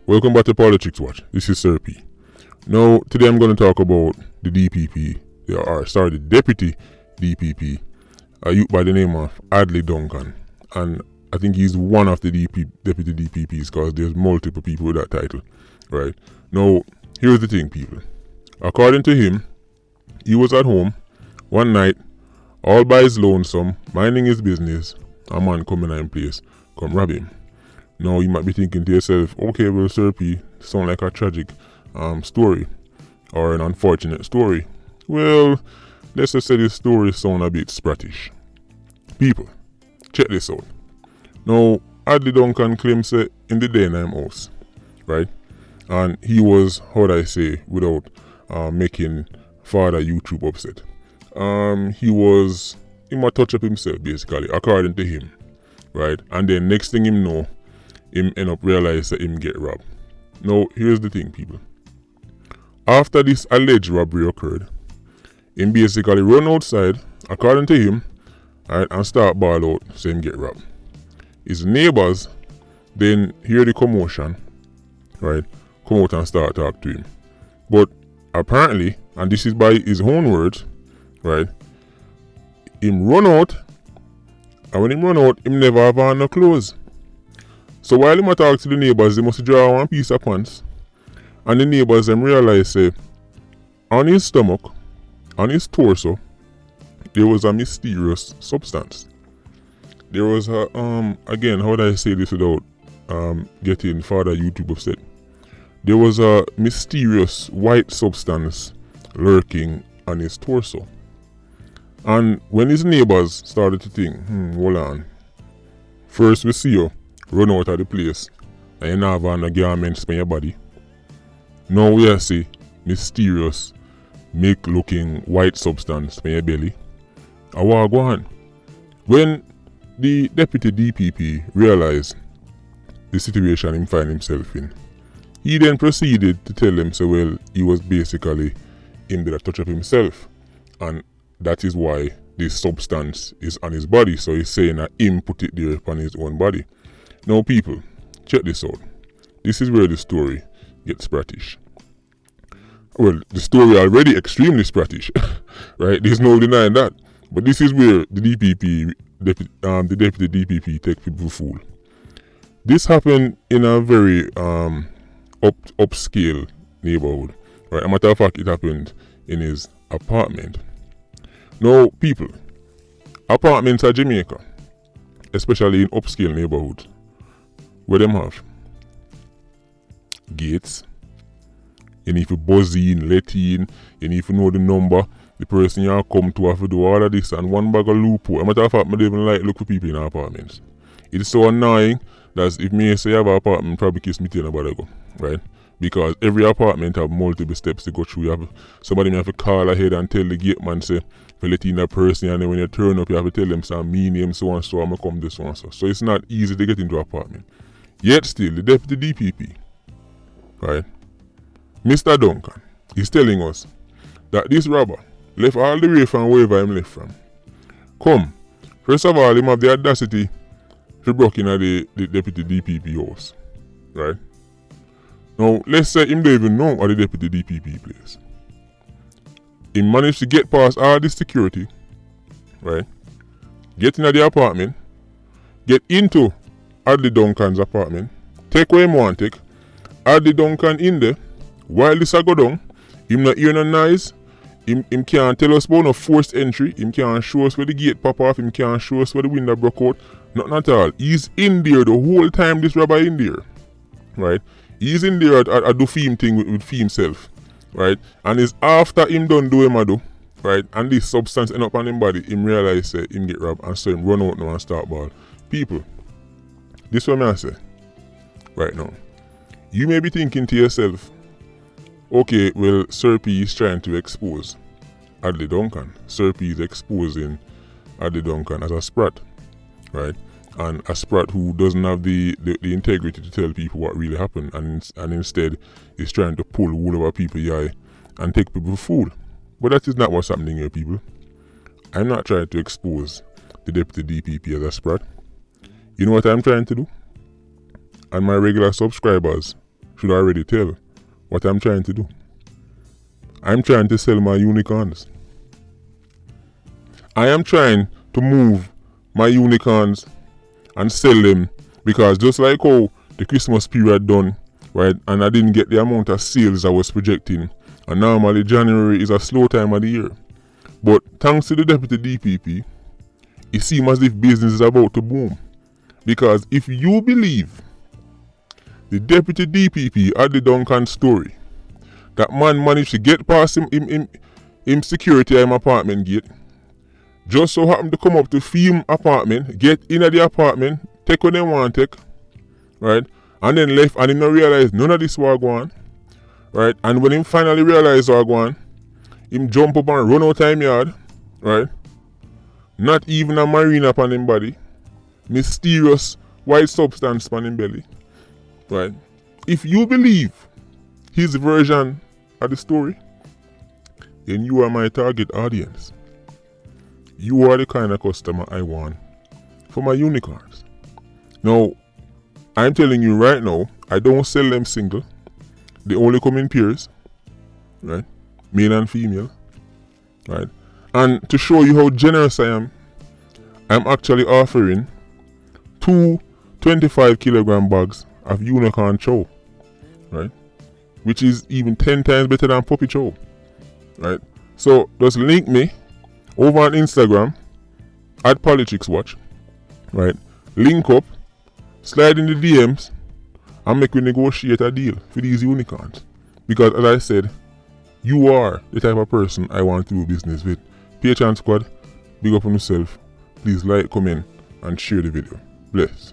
Welcome back to Politics Watch. This is Sir P. Now, today I'm going to talk about the DPP, the Deputy DPP, a youth by the name of Adley Duncan. And I think he's one of the Deputy DPPs because there's multiple people with that title, right? Now, here's the thing, people. According to him, he was at home one night, all by his lonesome, minding his business. A man coming in place, come rob him. Now, you might be thinking to yourself, okay, well, Sir P, sound like a tragic story or an unfortunate story. Well, let's just say this story sound a bit sprattish. People, check this out. Now, Adley Duncan claims in the Daynime house, right? And he was, how would I say, without making father YouTube upset. He might touch up himself, basically, according to him, right? And then next thing him know, him end up realize that him get robbed. Now, here's the thing, people. After this alleged robbery occurred, him basically run outside, according to him, right, and start ball out, so him get robbed. His neighbors then hear the commotion, right, come out and start talk to him. But apparently, and this is by his own words, right, him run out, and when him run out, him never have on no clothes. So while him talk to the neighbors, they must draw one piece of pants, and the neighbors them realize say, on his stomach, on his torso, there was a mysterious substance. There was a again, how would I say this without getting father YouTube upset? There was a mysterious white substance lurking on his torso. And when his neighbors started to think, hold on. First we see you run out of the place and you not have on the garments on your body. Now we see mysterious, milk looking white substance on your belly. And what go on? When the Deputy DPP realized the situation he find himself in, he then proceeded to tell them, so well, he was basically him that touch up himself. And that is why this substance is on his body. So he's saying that him put it there upon his own body. Now, people, check this out. This is where the story gets sprattish. Well, the story already extremely sprattish, right? There's no denying that. But this is where the DPP, the Deputy DPP, take people fool. This happened in a very upscale neighborhood, right? As a matter of fact, it happened in his apartment. Now, people, apartments in Jamaica, especially in upscale neighborhoods, where them have gates, you need to buzz in, let in, you need to know the number, the person you come to have to do all of this, and one bag of loophole. As a matter of fact, I don't even like look for people in apartments. It's so annoying that if me say I have an apartment, probably kiss me till nobody go, right? Because every apartment have multiple steps to go through. You have somebody may have to call ahead and tell the gate man say, for let in that person, and then when you turn up, you have to tell them some me name so and so, I'm gonna come this one so. So it's not easy to get into an apartment. Yet still, the Deputy DPP, right, Mr. Duncan, is telling us that this robber left all the way from wherever him left from. Come, first of all, him have the audacity to break in the Deputy DPP house, right? Now, let's say him don't even know what the Deputy DPP place. He managed to get past all the security, right? Get into the apartment, get into Adley Duncan's apartment, take what him want take, Adley Duncan in there, while this a go down, him not hear no noise, him can't tell us about no forced entry, him can't show us where the gate pop off, him can't show us where the window broke out, nothing at all. He's in there the whole time this robber in there, right? He's in there at do film thing with himself, right? And it's after him done do him a do, right? And this substance end up on him body, him realize him get robbed and so him run out now and start ball. People, this is what I say right now. You may be thinking to yourself, okay, well, Sir P is trying to expose Adley Duncan. Sir P is exposing Adley Duncan as a sprat, right? And a sprat who doesn't have the integrity to tell people what really happened, and instead is trying to pull wool over people's eye and take people for fool. But that is not what's happening here, people. I'm not trying to expose the Deputy DPP as a sprat. You know what I'm trying to do? And my regular subscribers should already tell what I'm trying to do. I'm trying to sell my unicorns. I am trying to move my unicorns and sell them, because just like how the Christmas period done, right, and I didn't get the amount of sales I was projecting, and normally January is a slow time of the year. But thanks to the Deputy DPP, it seems as if business is about to boom. Because if you believe the Deputy DPP at the Duncan story, that man managed to get past him security at him apartment gate, just so happened to come up to film apartment, get in at the apartment, take what they want to take, right, and then left, and him not realize none of this was going on, right, and when him finally realized what was going on, him jump up and run out of him yard, right, not even a marina upon him body, mysterious white substance upon him belly, right. If you believe his version of the story, then you are my target audience. You are the kind of customer I want for my unicorns. Now, I'm telling you right now, I don't sell them single. They only come in pairs, right? Male and female, right? And to show you how generous I am, I'm actually offering 2 25-kilogram bags of unicorn chow, right? Which is even 10 times better than puppy chow, right? So just link me over on Instagram at PolichicksWatch, right? Link up, slide in the DMs, and make we negotiate a deal for these unicorns. Because as I said, you are the type of person I want to do business with. Patreon squad, big up on yourself. Please like, comment, and share the video. Bless.